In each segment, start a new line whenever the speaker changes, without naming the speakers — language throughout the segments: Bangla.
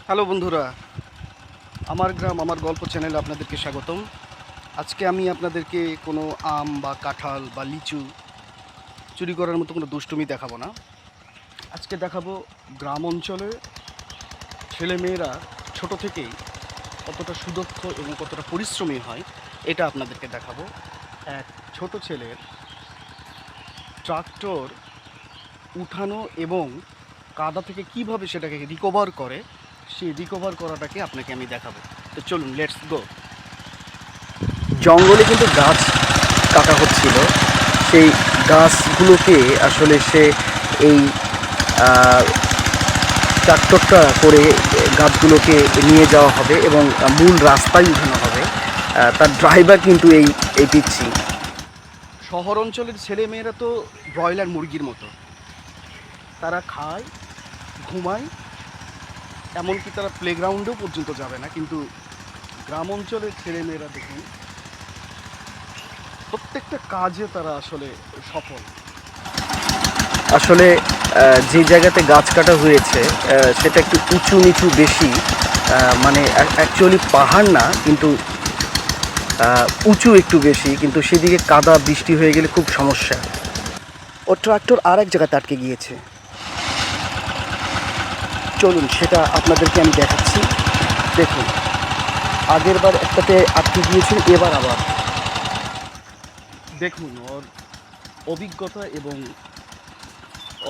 হ্যালো বন্ধুরা, আমার গ্রাম আমার গল্প চ্যানেলে আপনাদেরকে স্বাগতম। আজকে আমি আপনাদেরকে কোনো আম বা কাঁঠাল বা লিচু চুরি করার মতো কোনো দুষ্টুমি দেখাবো না। আজকে দেখাবো গ্রাম অঞ্চলে ছেলেমেয়েরা ছোট থেকেই কতটা সুদক্ষ এবং কতটা পরিশ্রমী হয়, এটা আপনাদেরকে দেখাবো। এক ছোট ছেলের ট্রাক্টর উঠানো এবং কাদা থেকে কিভাবে সেটাকে রিকভার করে, সেই রিকভার করাটাকে আপনাকে আমি দেখাবো। তো চলুন, লেটস গো। জঙ্গলে কিন্তু গাছ কাটা হচ্ছিল। সেই গাছগুলোকে আসলে সে এই ট্রাক্টরটা করে গাছগুলোকে নিয়ে যাওয়া হবে এবং মূল রাস্তায় উঠানো হবে। তার ড্রাইভার কিন্তু এই পিচ্ছি। শহর অঞ্চলের ছেলেমেয়েরা তো ব্রয়লার মুরগির মতো, তারা খায়, ঘুমায়, এমনকি তারা প্লেগ্রাউন্ডেও পর্যন্ত যাবে না। কিন্তু গ্রাম অঞ্চলের ছেলেমেয়েরা দেখুন, প্রত্যেকটা কাজে তারা আসলে সফল। আসলে যে জায়গাতে গাছ কাটা হয়েছে সেটা একটু উঁচু নিচু বেশি, মানে অ্যাকচুয়ালি পাহাড় না, কিন্তু উঁচু একটু বেশি, কিন্তু সেদিকে কাদা বৃষ্টি হয়ে গেলে খুব সমস্যা। ও ট্রাক্টর আর এক জায়গাতে আটকে গিয়েছে, চলুন সেটা আপনাদেরকে আমি দেখাচ্ছি। দেখুন, আগের বার একটাতে আটকে গিয়েছিল, এবার আবার দেখুন ওর অভিজ্ঞতা এবং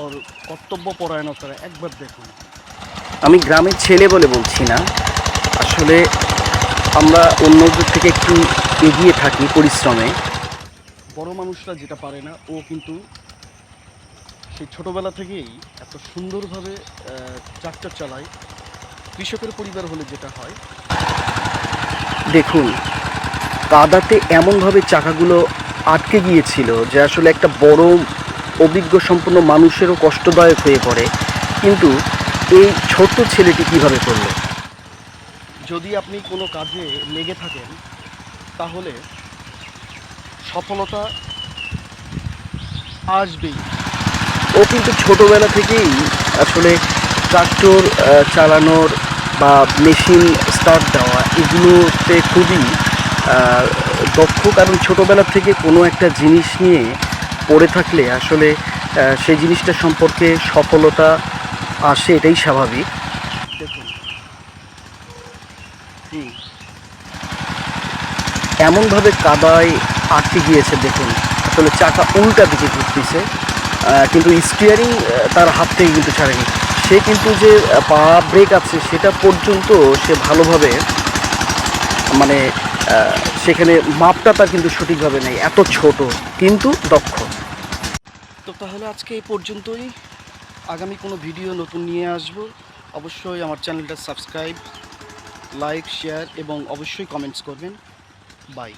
ওর কর্তব্যপরায়ণতা একবার দেখুন। আমি গ্রামের ছেলে বলে বলছি না, আসলে আমরা অন্যদের থেকে একটু এগিয়ে থাকি পরিশ্রমে। বড় মানুষরা যেটা পারে না, ও কিন্তু সেই ছোটোবেলা থেকেই এত সুন্দরভাবে ট্রাক্টর চালায়। কৃষকের পরিবার হলে যেটা হয়, দেখুন কাদাতে এমনভাবে চাকাগুলো আটকে গিয়েছিল যে আসলে একটা বড় অভিজ্ঞ সম্পন্ন মানুষেরও কষ্টদায়ক হয়ে পড়ে। কিন্তু এই ছোট্ট ছেলেটি কিভাবে করলো? যদি আপনি কোনো কাজে লেগে থাকেন, তাহলে সফলতা আসবেই। ও কিন্তু ছোটোবেলা থেকেই আসলে ট্রাক্টর চালানোর বা মেশিন স্টার্ট দেওয়া এগুলোতে খুবই দক্ষ। কারণ ছোটোবেলা থেকে কোনো একটা জিনিস নিয়ে পড়ে থাকলে আসলে সেই জিনিসটা সম্পর্কে সফলতা আসে, এটাই স্বাভাবিক। দেখুন, এমনভাবে কাদায় আটকে গিয়েছে, দেখুন আসলে চাকা উল্টা দিকে ঘুরতেছে, কিন্তু স্টিয়ারিং তার হাত থেকে কিন্তু ছাড়েনি। সে কিন্তু যে পা ব্রেক আছে সেটা পর্যন্ত সে ভালোভাবে, মানে সেখানে মাপটা তার কিন্তু সঠিকভাবে নেই, এত ছোট কিন্তু দক্ষ। তো তাহলে আজকে এই পর্যন্তই। আগামী কোনো ভিডিও নতুন নিয়ে আসব। অবশ্যই আমার চ্যানেলটা সাবস্ক্রাইব, লাইক, শেয়ার এবং অবশ্যই কমেন্টস করবেন। বাই।